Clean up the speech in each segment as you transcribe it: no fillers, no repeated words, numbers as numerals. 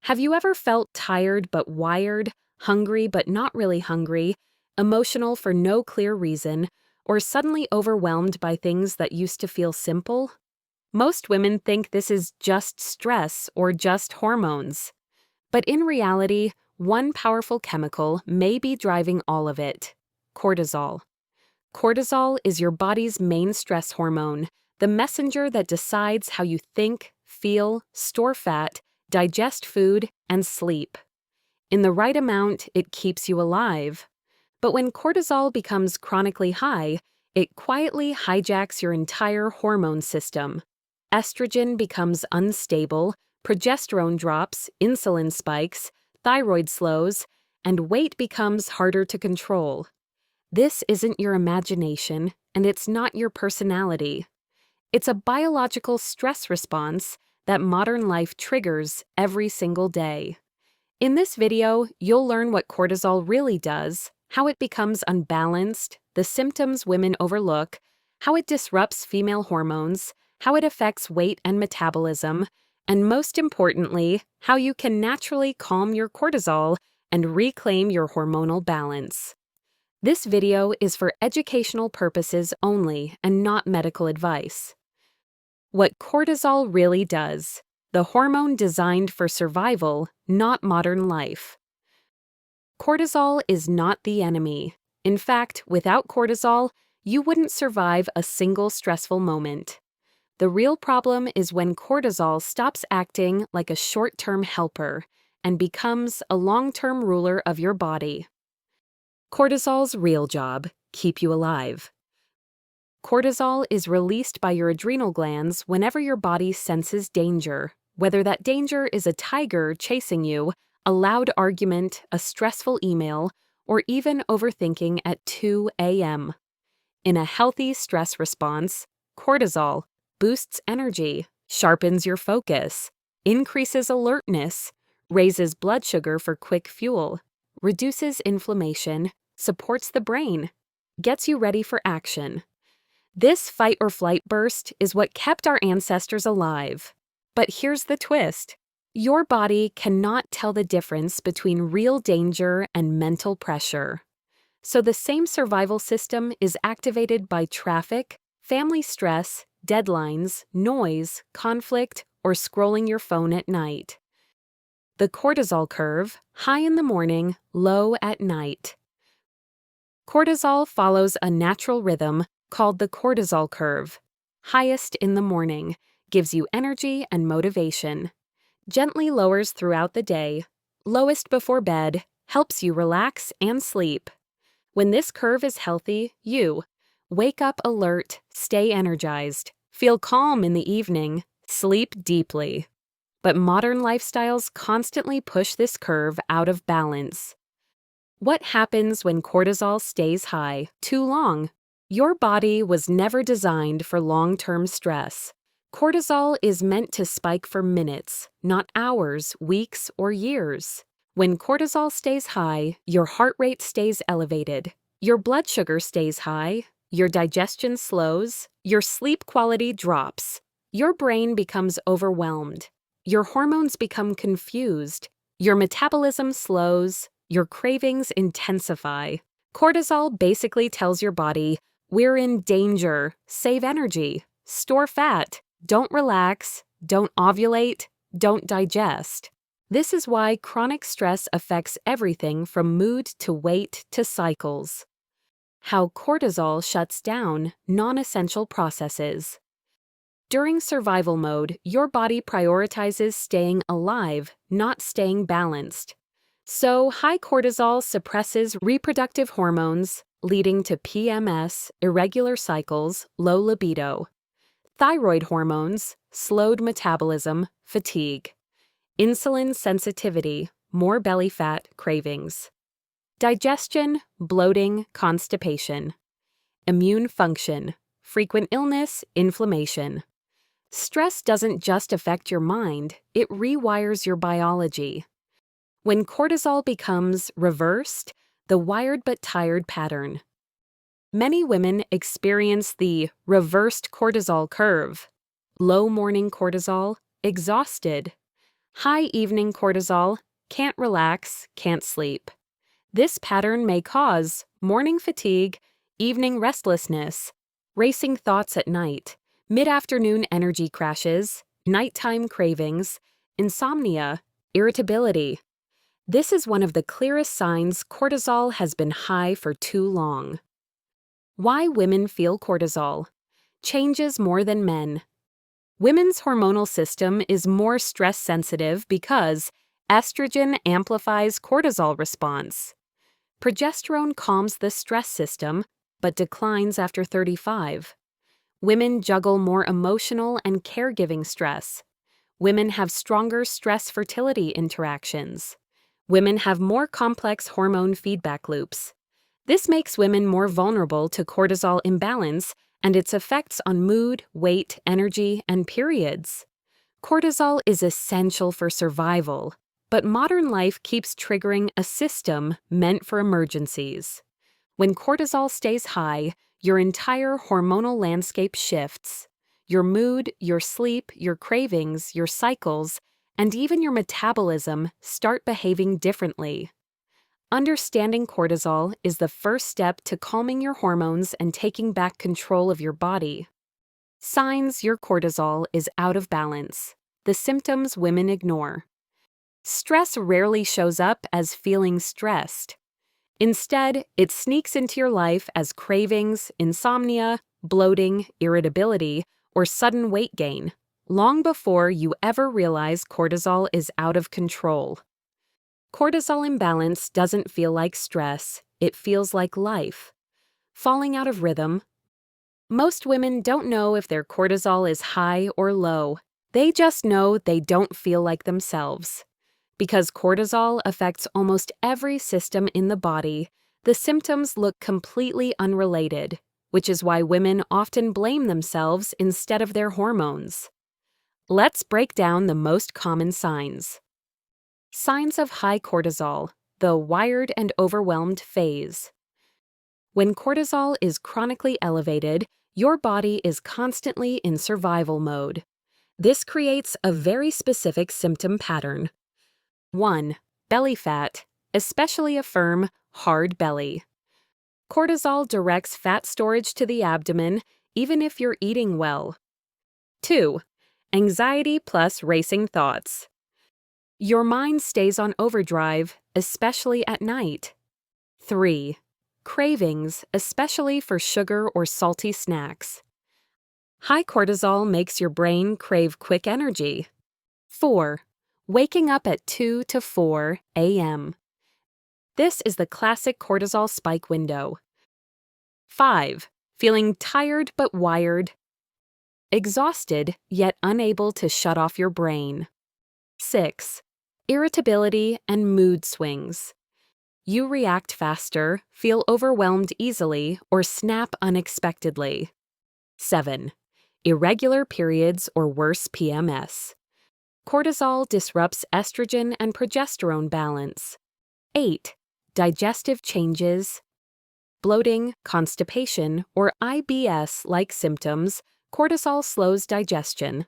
Have you ever felt tired but wired, hungry but not really hungry, emotional for no clear reason, or suddenly overwhelmed by things that used to feel simple? Most women think this is just stress or just hormones. But in reality, one powerful chemical may be driving all of it: cortisol. Cortisol is your body's main stress hormone, the messenger that decides how you think, feel, store fat, digest food, and sleep. In the right amount, it keeps you alive. But when cortisol becomes chronically high, it quietly hijacks your entire hormone system. Estrogen becomes unstable, progesterone drops, insulin spikes, thyroid slows, and weight becomes harder to control. This isn't your imagination, and it's not your personality. It's a biological stress response that modern life triggers every single day. In this video, you'll learn what cortisol really does, how it becomes unbalanced, the symptoms women overlook, how it disrupts female hormones, how it affects weight and metabolism, and most importantly, how you can naturally calm your cortisol and reclaim your hormonal balance. This video is for educational purposes only and not medical advice. What cortisol really does: the hormone designed for survival, not modern life. Cortisol is not the enemy. In fact, without cortisol, you wouldn't survive a single stressful moment. The real problem is when cortisol stops acting like a short-term helper and becomes a long-term ruler of your body. Cortisol's real job: keep you alive. Cortisol is released by your adrenal glands whenever your body senses danger, whether that danger is a tiger chasing you, a loud argument, a stressful email, or even overthinking at 2 a.m. In a healthy stress response, cortisol boosts energy, sharpens your focus, increases alertness, raises blood sugar for quick fuel, reduces inflammation, supports the brain, gets you ready for action. This fight or flight burst is what kept our ancestors alive. But here's the twist: your body cannot tell the difference between real danger and mental pressure. So the same survival system is activated by traffic, family stress, deadlines, noise, conflict, or scrolling your phone at night. The cortisol curve: high in the morning, low at night. Cortisol follows a natural rhythm called the cortisol curve. Highest in the morning, gives you energy and motivation. Gently lowers throughout the day. Lowest before bed, helps you relax and sleep. When this curve is healthy, you wake up alert, stay energized, feel calm in the evening, sleep deeply. But modern lifestyles constantly push this curve out of balance. What happens when cortisol stays high too long? Your body was never designed for long-term stress. Cortisol is meant to spike for minutes, not hours, weeks, or years. When cortisol stays high, your heart rate stays elevated, your blood sugar stays high, your digestion slows, your sleep quality drops, your brain becomes overwhelmed, your hormones become confused, your metabolism slows, your cravings intensify. Cortisol basically tells your body, "We're in danger, save energy, store fat, don't relax, don't ovulate, don't digest." This is why chronic stress affects everything from mood to weight to cycles. How cortisol shuts down non-essential processes. During survival mode, your body prioritizes staying alive, not staying balanced. So high cortisol suppresses reproductive hormones, leading to PMS, irregular cycles, low libido. Thyroid hormones, slowed metabolism, fatigue. Insulin sensitivity, more belly fat, cravings. Digestion, bloating, constipation. Immune function, frequent illness, inflammation. Stress doesn't just affect your mind, it rewires your biology. When cortisol becomes reversed, the wired but tired pattern. Many women experience the reversed cortisol curve. Low morning cortisol, exhausted. High evening cortisol, can't relax, can't sleep. This pattern may cause morning fatigue, evening restlessness, racing thoughts at night, mid-afternoon energy crashes, nighttime cravings, insomnia, irritability. This is one of the clearest signs cortisol has been high for too long. Why women feel cortisol. Changes more than men. Women's hormonal system is more stress-sensitive because estrogen amplifies cortisol response. Progesterone calms the stress system, but declines after 35. Women juggle more emotional and caregiving stress. Women have stronger stress-fertility interactions. Women have more complex hormone feedback loops. This makes women more vulnerable to cortisol imbalance and its effects on mood, weight, energy, and periods. Cortisol is essential for survival, but modern life keeps triggering a system meant for emergencies. When cortisol stays high, your entire hormonal landscape shifts. Your mood, your sleep, your cravings, your cycles, and even your metabolism start behaving differently. Understanding cortisol is the first step to calming your hormones and taking back control of your body. Signs your cortisol is out of balance. The symptoms women ignore. Stress rarely shows up as feeling stressed. Instead, it sneaks into your life as cravings, insomnia, bloating, irritability, or sudden weight gain, long before you ever realize cortisol is out of control. Cortisol imbalance doesn't feel like stress, it feels like life. Falling out of rhythm. Most women don't know if their cortisol is high or low. They just know they don't feel like themselves. Because cortisol affects almost every system in the body, the symptoms look completely unrelated, which is why women often blame themselves instead of their hormones. Let's break down the most common signs. Signs of high cortisol, the wired and overwhelmed phase. When cortisol is chronically elevated, your body is constantly in survival mode. This creates a very specific symptom pattern. 1. Belly fat, especially a firm, hard belly. Cortisol directs fat storage to the abdomen, even if you're eating well. 2. Anxiety plus racing thoughts. Your mind stays on overdrive, especially at night. 3. Cravings, especially for sugar or salty snacks. High cortisol makes your brain crave quick energy. 4. Waking up at 2 to 4 a.m. This is the classic cortisol spike window. 5. Feeling tired but wired. Exhausted, yet unable to shut off your brain. 6. Irritability and mood swings. You react faster, feel overwhelmed easily, or snap unexpectedly. 7. Irregular periods or worse PMS. Cortisol disrupts estrogen and progesterone balance. 8. Digestive changes. Bloating, constipation, or IBS-like symptoms, cortisol slows digestion.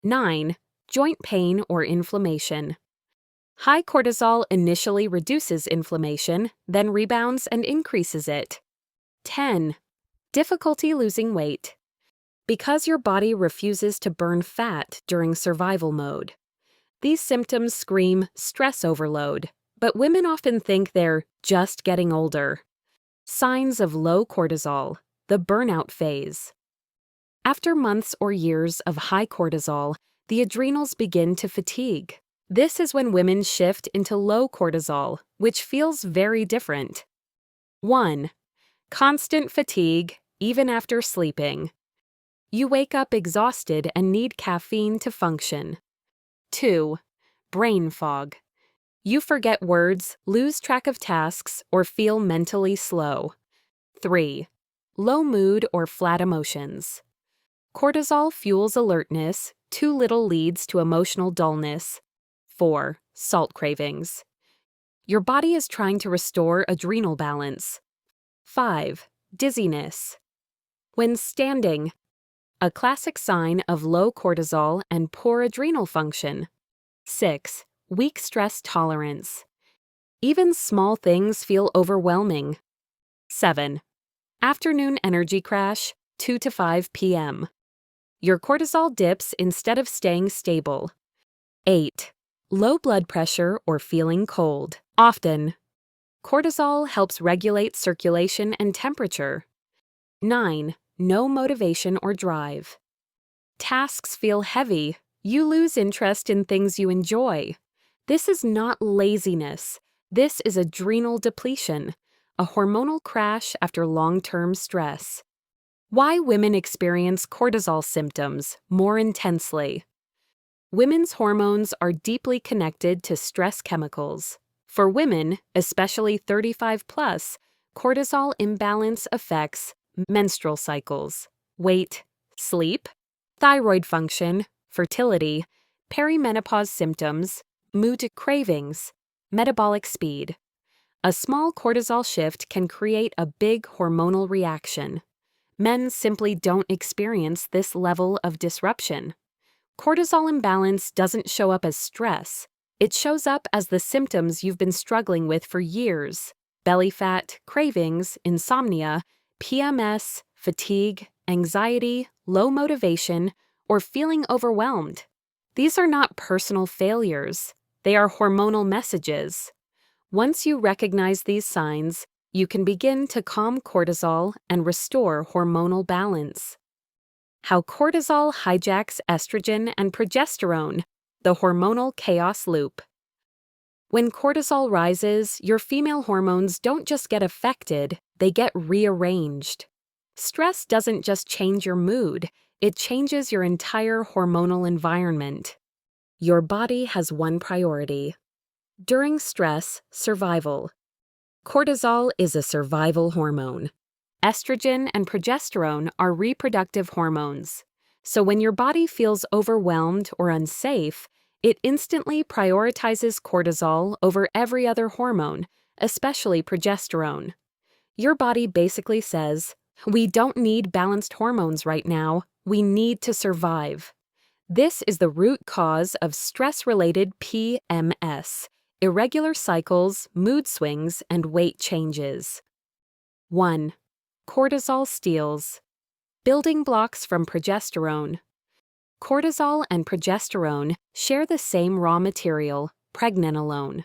9. Joint pain or inflammation. High cortisol initially reduces inflammation, then rebounds and increases it. 10. Difficulty losing weight. Because your body refuses to burn fat during survival mode. These symptoms scream stress overload, but women often think they're just getting older. Signs of low cortisol, the burnout phase. After months or years of high cortisol, the adrenals begin to fatigue. This is when women shift into low cortisol, which feels very different. 1. Constant fatigue, even after sleeping. You wake up exhausted and need caffeine to function. 2. Brain fog. You forget words, lose track of tasks, or feel mentally slow. 3. Low mood or flat emotions. Cortisol fuels alertness, too little leads to emotional dullness. 4. Salt cravings. Your body is trying to restore adrenal balance. 5. Dizziness. When standing, a classic sign of low cortisol and poor adrenal function. 6. Weak stress tolerance. Even small things feel overwhelming. 7. Afternoon energy crash, 2 to 5 p.m. Your cortisol dips instead of staying stable. 8. Low blood pressure or feeling cold. Often. Cortisol helps regulate circulation and temperature. 9. No motivation or drive. Tasks feel heavy. You lose interest in things you enjoy. This is not laziness. This is adrenal depletion, a hormonal crash after long-term stress. Why women experience cortisol symptoms more intensely. Women's hormones are deeply connected to stress chemicals. For women, especially 35 plus, cortisol imbalance affects menstrual cycles, weight, sleep, thyroid function, fertility, perimenopause symptoms, mood cravings, metabolic speed. A small cortisol shift can create a big hormonal reaction. Men simply don't experience this level of disruption. Cortisol imbalance doesn't show up as stress. It shows up as the symptoms you've been struggling with for years: belly fat, cravings, insomnia, PMS, fatigue, anxiety, low motivation, or feeling overwhelmed. These are not personal failures. They are hormonal messages. Once you recognize these signs, you can begin to calm cortisol and restore hormonal balance. How cortisol hijacks estrogen and progesterone, the hormonal chaos loop. When cortisol rises, your female hormones don't just get affected, they get rearranged. Stress doesn't just change your mood, it changes your entire hormonal environment. Your body has one priority. During stress, survival. Cortisol is a survival hormone. Estrogen and progesterone are reproductive hormones. So when your body feels overwhelmed or unsafe, it instantly prioritizes cortisol over every other hormone, especially progesterone. Your body basically says, "We don't need balanced hormones right now. We need to survive." This is the root cause of stress-related PMS, irregular cycles, mood swings, and weight changes. 1. Cortisol steals. Building blocks from progesterone. Cortisol and progesterone share the same raw material, pregnenolone.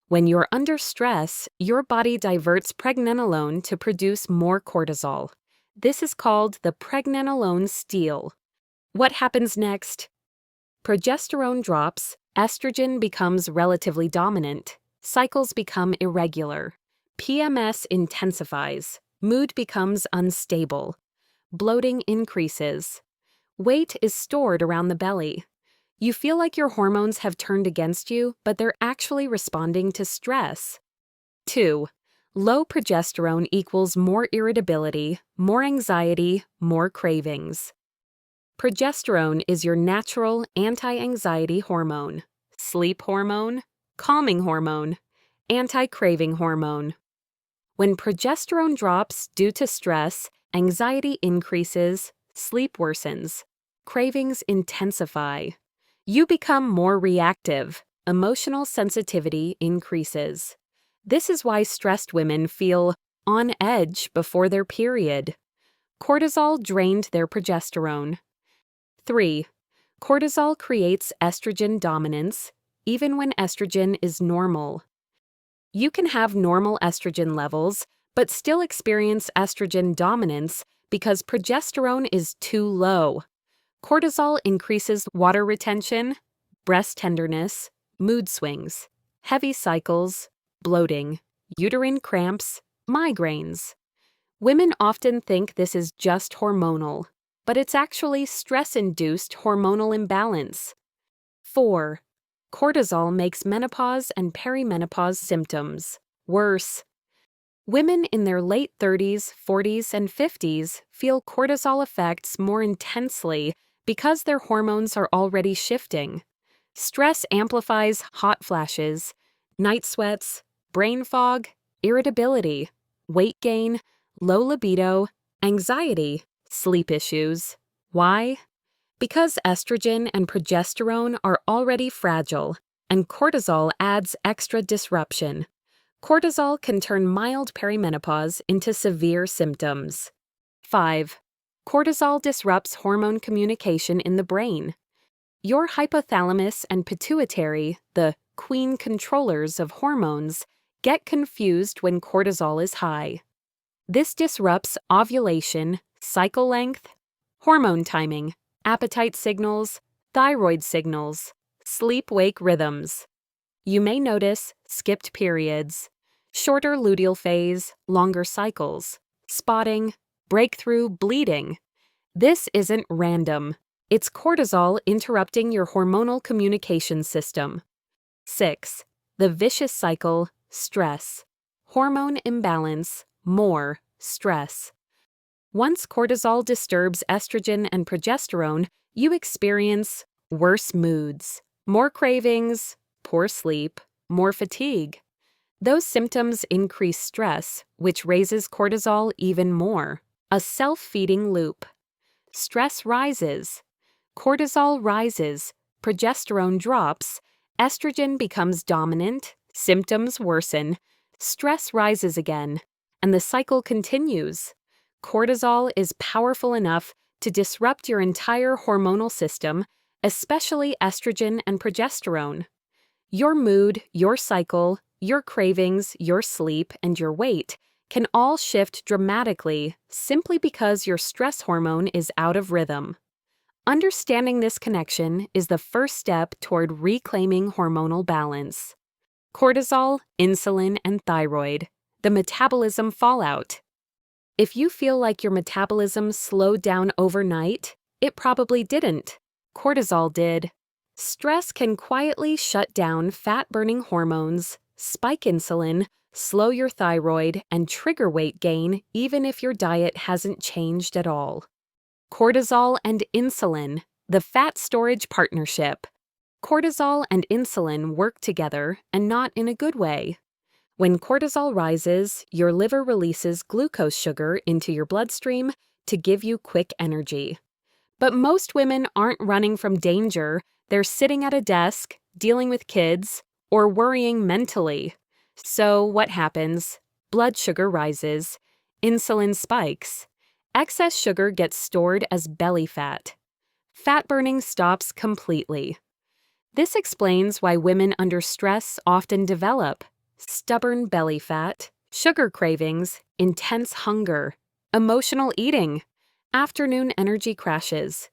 When you're under stress, your body diverts pregnenolone to produce more cortisol. This is called the Pregnenolone Steal. What happens next? Progesterone drops, estrogen becomes relatively dominant, cycles become irregular, PMS intensifies, mood becomes unstable, bloating increases, weight is stored around the belly. You feel like your hormones have turned against you, but they're actually responding to stress. 2. Low progesterone equals more irritability, more anxiety, more cravings. Progesterone is your natural anti-anxiety hormone, sleep hormone, calming hormone, anti-craving hormone. When progesterone drops due to stress, anxiety increases, sleep worsens, cravings intensify. You become more reactive, emotional sensitivity increases. This is why stressed women feel on edge before their period. Cortisol drained their progesterone. 3. Cortisol creates estrogen dominance, even when estrogen is normal. You can have normal estrogen levels, but still experience estrogen dominance because progesterone is too low. Cortisol increases water retention, breast tenderness, mood swings, heavy cycles, bloating, uterine cramps, migraines. Women often think this is just hormonal, but it's actually stress-induced hormonal imbalance. 4. Cortisol makes menopause and perimenopause symptoms worse. Women in their late 30s, 40s, and 50s feel cortisol effects more intensely because their hormones are already shifting. Stress amplifies hot flashes, night sweats, brain fog, irritability, weight gain, low libido, anxiety, sleep issues. Why? Because estrogen and progesterone are already fragile, and cortisol adds extra disruption. Cortisol can turn mild perimenopause into severe symptoms. 5. Cortisol disrupts hormone communication in the brain. Your hypothalamus and pituitary, the queen controllers of hormones, get confused when cortisol is high. This disrupts ovulation, cycle length, hormone timing, appetite signals, thyroid signals, sleep-wake rhythms. You may notice skipped periods, shorter luteal phase, longer cycles, spotting, breakthrough, bleeding. This isn't random. It's cortisol interrupting your hormonal communication system. 6. The vicious cycle, stress. Hormone imbalance, more stress. Once cortisol disturbs estrogen and progesterone, you experience worse moods, more cravings, poor sleep, more fatigue. Those symptoms increase stress, which raises cortisol even more. A self-feeding loop. Stress rises. Cortisol rises, progesterone drops, estrogen becomes dominant, symptoms worsen, stress rises again, and the cycle continues. Cortisol is powerful enough to disrupt your entire hormonal system, especially estrogen and progesterone. Your mood, your cycle, your cravings, your sleep, and your weight can all shift dramatically simply because your stress hormone is out of rhythm. Understanding this connection is the first step toward reclaiming hormonal balance. Cortisol, insulin, and thyroid, the metabolism fallout. If you feel like your metabolism slowed down overnight, it probably didn't. Cortisol did. Stress can quietly shut down fat-burning hormones, spike insulin, slow your thyroid, and trigger weight gain even if your diet hasn't changed at all. Cortisol and insulin, the fat storage partnership. Cortisol and insulin work together, and not in a good way. When cortisol rises, your liver releases glucose sugar into your bloodstream to give you quick energy. But most women aren't running from danger, they're sitting at a desk, dealing with kids, or worrying mentally. So what happens? Blood sugar rises, insulin spikes. Excess sugar gets stored as belly fat. Fat burning stops completely. This explains why women under stress often develop stubborn belly fat, sugar cravings, intense hunger, emotional eating, afternoon energy crashes.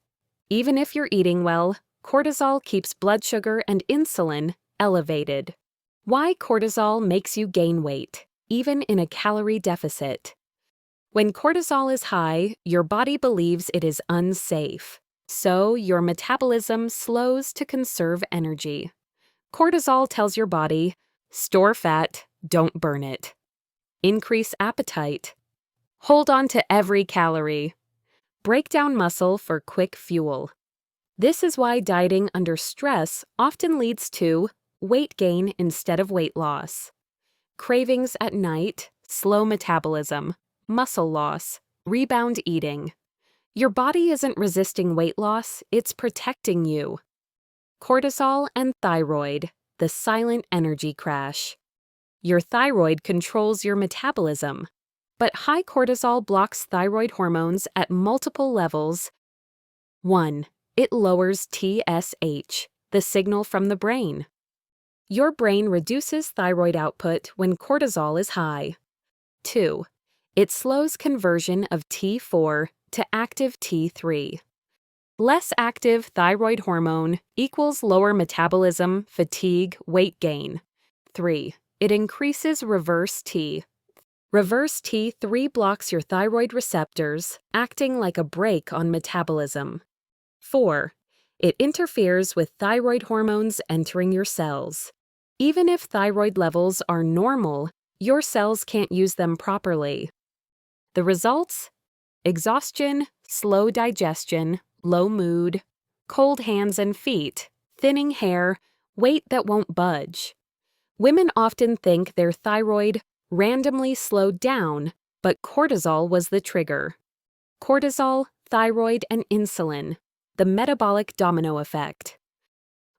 Even if you're eating well, cortisol keeps blood sugar and insulin elevated. Why cortisol makes you gain weight, even in a calorie deficit. When cortisol is high, your body believes it is unsafe, so your metabolism slows to conserve energy. Cortisol tells your body, store fat, don't burn it. Increase appetite. Hold on to every calorie. Break down muscle for quick fuel. This is why dieting under stress often leads to weight gain instead of weight loss. Cravings at night, slow metabolism, muscle loss, rebound eating. Your body isn't resisting weight loss, it's protecting you. Cortisol and thyroid, the silent energy crash. Your thyroid controls your metabolism, but high cortisol blocks thyroid hormones at multiple levels. 1. It lowers TSH, the signal from the brain. Your brain reduces thyroid output when cortisol is high. 2. It slows conversion of T4 to active T3. Less active thyroid hormone equals lower metabolism, fatigue, weight gain. 3. It increases reverse T. Reverse T3 blocks your thyroid receptors, acting like a brake on metabolism. 4. It interferes with thyroid hormones entering your cells. Even if thyroid levels are normal, your cells can't use them properly. The results? Exhaustion, slow digestion, low mood, cold hands and feet, thinning hair, weight that won't budge. Women often think their thyroid randomly slowed down, but cortisol was the trigger. Cortisol, thyroid, and insulin, the metabolic domino effect.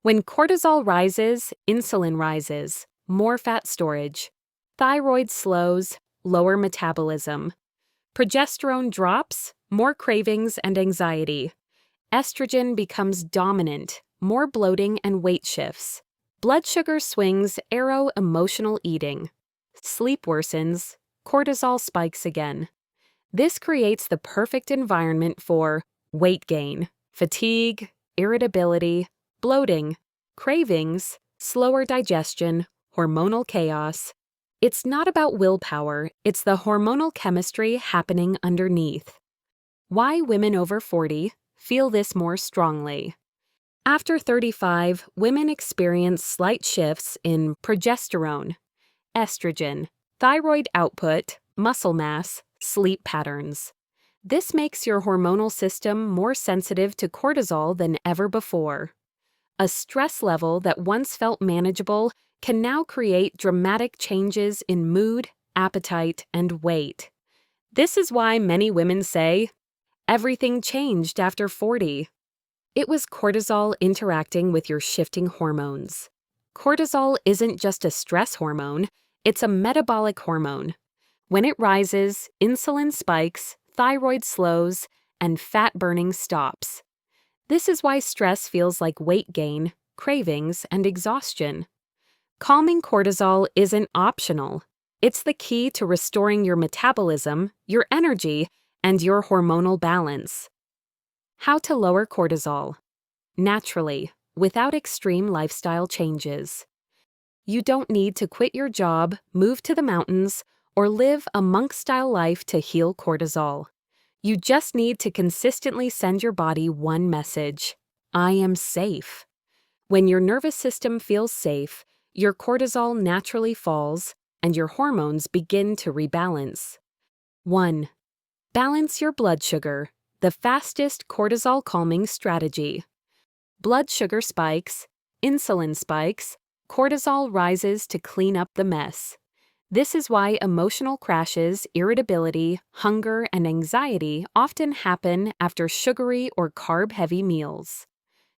When cortisol rises, insulin rises, more fat storage. Thyroid slows, lower metabolism. Progesterone drops, more cravings and anxiety. Estrogen becomes dominant, more bloating and weight shifts. Blood sugar swings arrow emotional eating. Sleep worsens, cortisol spikes again. This creates the perfect environment for weight gain, fatigue, irritability, bloating, cravings, slower digestion, hormonal chaos. It's not about willpower, it's the hormonal chemistry happening underneath. Why women over 40 feel this more strongly. After 35, women experience slight shifts in progesterone, estrogen, thyroid output, muscle mass, sleep patterns. This makes your hormonal system more sensitive to cortisol than ever before. A stress level that once felt manageable can now create dramatic changes in mood, appetite, and weight. This is why many women say, everything changed after 40. It was cortisol interacting with your shifting hormones. Cortisol isn't just a stress hormone, it's a metabolic hormone. When it rises, insulin spikes, thyroid slows, and fat burning stops. This is why stress feels like weight gain, cravings, and exhaustion. Calming cortisol isn't optional. It's the key to restoring your metabolism, your energy, and your hormonal balance. How to lower cortisol. Naturally, without extreme lifestyle changes. You don't need to quit your job, move to the mountains, or live a monk-style life to heal cortisol. You just need to consistently send your body one message: I am safe. When your nervous system feels safe, your cortisol naturally falls and your hormones begin to rebalance. 1. Balance your blood sugar, the fastest cortisol calming strategy. Blood sugar spikes, insulin spikes, cortisol rises to clean up the mess. This is why emotional crashes, irritability, hunger, and anxiety often happen after sugary or carb-heavy meals.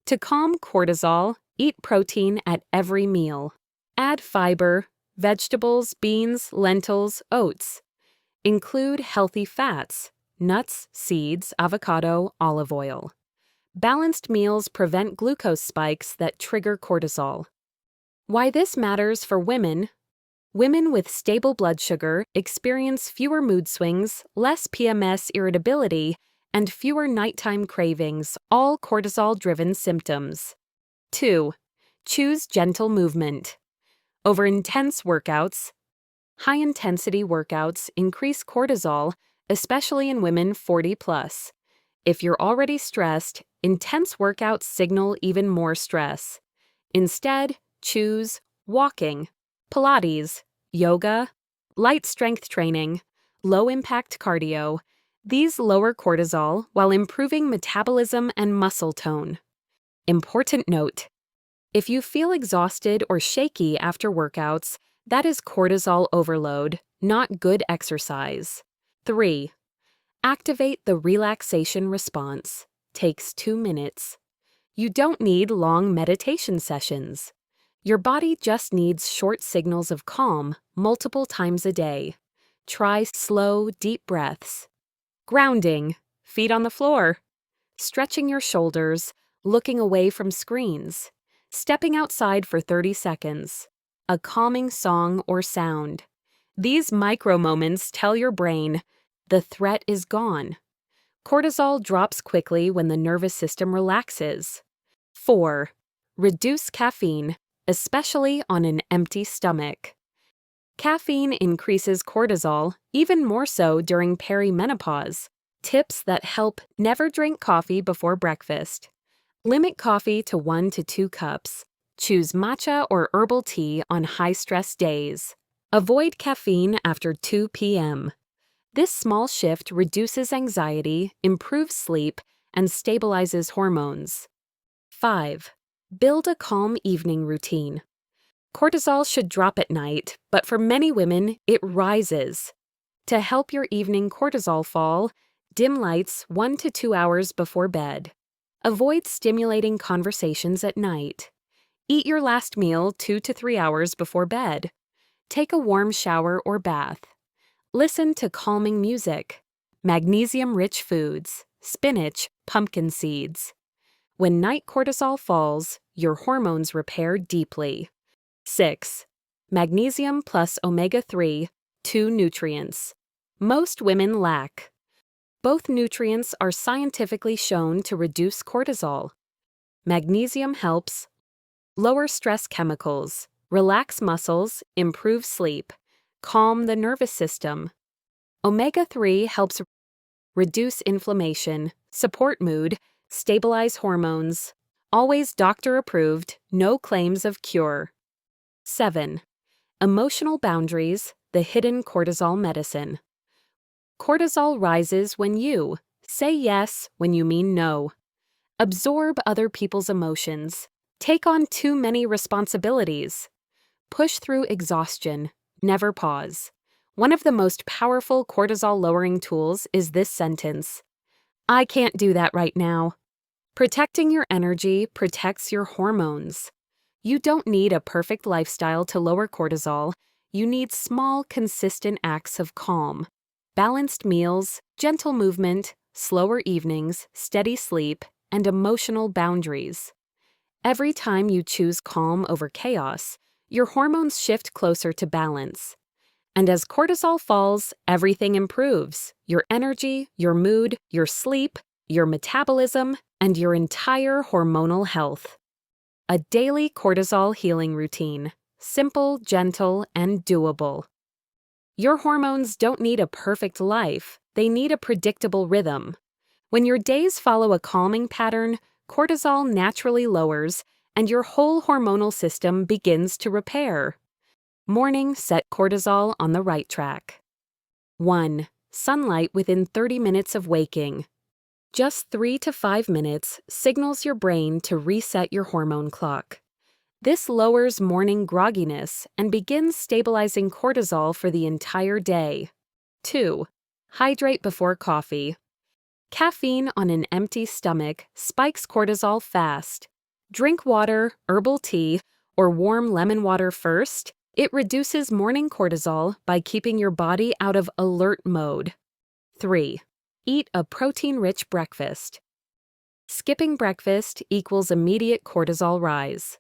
To calm cortisol, eat protein at every meal. Add fiber, vegetables, beans, lentils, oats. Include healthy fats, nuts, seeds, avocado, olive oil. Balanced meals prevent glucose spikes that trigger cortisol. Why this matters for women. Women with stable blood sugar experience fewer mood swings, less PMS irritability, and fewer nighttime cravings, all cortisol-driven symptoms. 2. Choose gentle movement. Over intense workouts. High-intensity workouts increase cortisol, especially in women 40+. If you're already stressed, intense workouts signal even more stress. Instead, choose walking, Pilates, yoga, light strength training, low-impact cardio. These lower cortisol while improving metabolism and muscle tone. Important note: if you feel exhausted or shaky after workouts, that is cortisol overload, not good exercise. 3. Activate the relaxation response. Takes 2 minutes. You don't need long meditation sessions. Your body just needs short signals of calm multiple times a day. Try slow, deep breaths. Grounding, feet on the floor. Stretching your shoulders, looking away from screens. Stepping outside for 30 seconds. A calming song or sound. These micro moments tell your brain, the threat is gone. Cortisol drops quickly when the nervous system relaxes. 4. Reduce caffeine, especially on an empty stomach. Caffeine increases cortisol, even more so during perimenopause. Tips that help: never drink coffee before breakfast. Limit coffee to 1 to 2 cups. Choose matcha or herbal tea on high-stress days. Avoid caffeine after 2 p.m. This small shift reduces anxiety, improves sleep, and stabilizes hormones. 5. Build a calm evening routine. Cortisol should drop at night, but for many women, it rises. To help your evening cortisol fall, dim lights 1 to 2 hours before bed. Avoid stimulating conversations at night. Eat your last meal 2 to 3 hours before bed. Take a warm shower or bath. Listen to calming music. Magnesium-rich foods, spinach, pumpkin seeds. When night cortisol falls, your hormones repair deeply. 6. Magnesium plus omega-3, 2 nutrients. Most women lack. Both nutrients are scientifically shown to reduce cortisol. Magnesium helps lower stress chemicals, relax muscles, improve sleep, calm the nervous system. Omega-3 helps reduce inflammation, support mood, stabilize hormones. Always doctor-approved, no claims of cure. 7. Emotional boundaries, the hidden cortisol medicine. Cortisol rises when you say yes when you mean no. Absorb other people's emotions. Take on too many responsibilities. Push through exhaustion. Never pause. One of the most powerful cortisol-lowering tools is this sentence: I can't do that right now. Protecting your energy protects your hormones. You don't need a perfect lifestyle to lower cortisol. You need small, consistent acts of calm. Balanced meals, gentle movement, slower evenings, steady sleep, and emotional boundaries. Every time you choose calm over chaos, your hormones shift closer to balance. And as cortisol falls, everything improves: your energy, your mood, your sleep, your metabolism, and your entire hormonal health. A daily cortisol healing routine. Simple, gentle, and doable. Your hormones don't need a perfect life, they need a predictable rhythm. When your days follow a calming pattern, cortisol naturally lowers, and your whole hormonal system begins to repair. Morning set cortisol on the right track. 1. Sunlight within 30 minutes of waking. Just 3 to 5 minutes signals your brain to reset your hormone clock. This lowers morning grogginess and begins stabilizing cortisol for the entire day. 2. Hydrate before coffee. Caffeine on an empty stomach spikes cortisol fast. Drink water, herbal tea, or warm lemon water first. It reduces morning cortisol by keeping your body out of alert mode. 3. Eat a protein-rich breakfast. Skipping breakfast equals immediate cortisol rise.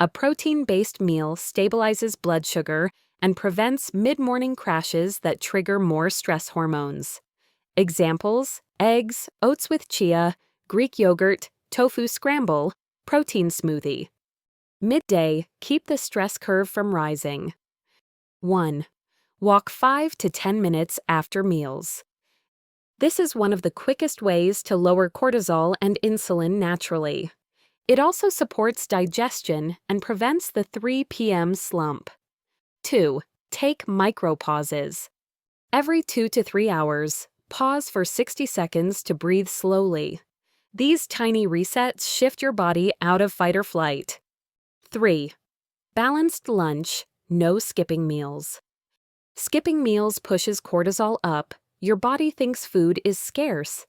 A protein-based meal stabilizes blood sugar and prevents mid-morning crashes that trigger more stress hormones. Examples: eggs, oats with chia, Greek yogurt, tofu scramble, protein smoothie. Midday, keep the stress curve from rising. 1. Walk 5 to 10 minutes after meals. This is one of the quickest ways to lower cortisol and insulin naturally. It also supports digestion and prevents the 3 p.m. slump. 2. Take micro-pauses. Every 2 to 3 hours, pause for 60 seconds to breathe slowly. These tiny resets shift your body out of fight or flight. 3. Balanced lunch, no skipping meals. Skipping meals pushes cortisol up. Your body thinks food is scarce.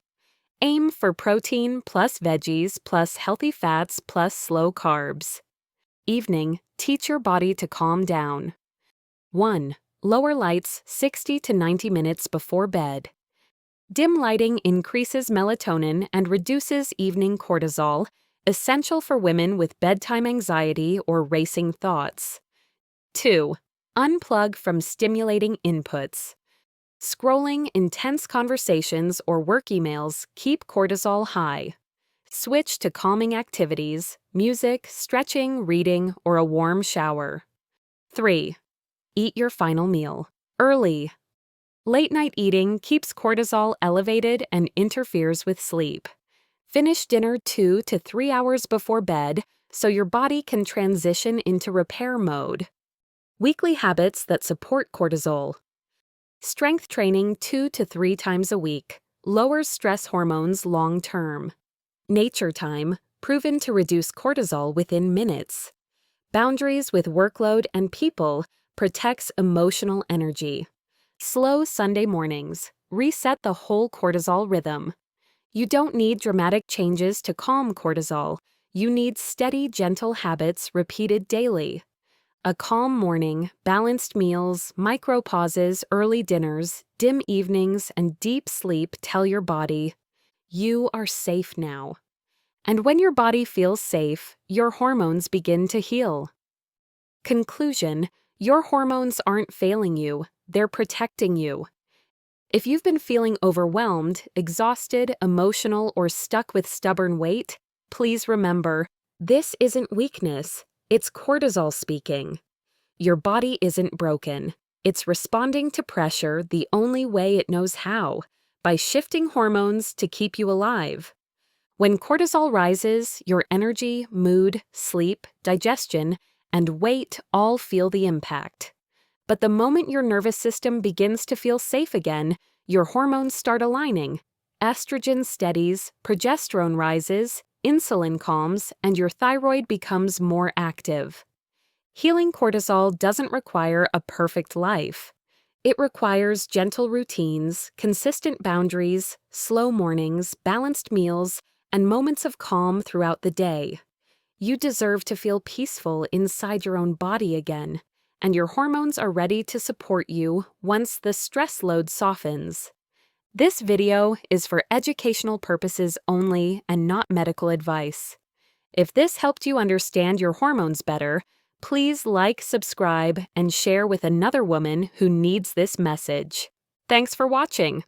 Aim for protein plus veggies plus healthy fats plus slow carbs. Evening, teach your body to calm down. 1. Lower lights 60 to 90 minutes before bed. Dim lighting increases melatonin and reduces evening cortisol, essential for women with bedtime anxiety or racing thoughts. 2. Unplug from stimulating inputs. Scrolling, intense conversations, or work emails keep cortisol high. Switch to calming activities, music, stretching, reading, or a warm shower. 3. Eat your final meal early. Late-night eating keeps cortisol elevated and interferes with sleep. Finish dinner 2 to 3 hours before bed so your body can transition into repair mode. Weekly habits that support cortisol. Strength training 2 to 3 times a week lowers stress hormones long-term. Nature time, proven to reduce cortisol within minutes. Boundaries with workload and people protects emotional energy. Slow Sunday mornings reset the whole cortisol rhythm. You don't need dramatic changes to calm cortisol. You need steady, gentle habits repeated daily. A calm morning, balanced meals, micro pauses, early dinners, dim evenings, and deep sleep tell your body, you are safe now. And when your body feels safe, your hormones begin to heal. Conclusion: your hormones aren't failing you, they're protecting you. If you've been feeling overwhelmed, exhausted, emotional, or stuck with stubborn weight, please remember, this isn't weakness, it's cortisol speaking. Your body isn't broken. It's responding to pressure the only way it knows how, by shifting hormones to keep you alive. When cortisol rises, your energy, mood, sleep, digestion, and weight all feel the impact. But the moment your nervous system begins to feel safe again, your hormones start aligning. Estrogen steadies, progesterone rises, insulin calms, and your thyroid becomes more active. Healing cortisol doesn't require a perfect life. It requires gentle routines, consistent boundaries, slow mornings, balanced meals, and moments of calm throughout the day. You deserve to feel peaceful inside your own body again, and your hormones are ready to support you once the stress load softens. This video is for educational purposes only and not medical advice. If this helped you understand your hormones better, please like, subscribe, and share with another woman who needs this message. Thanks for watching.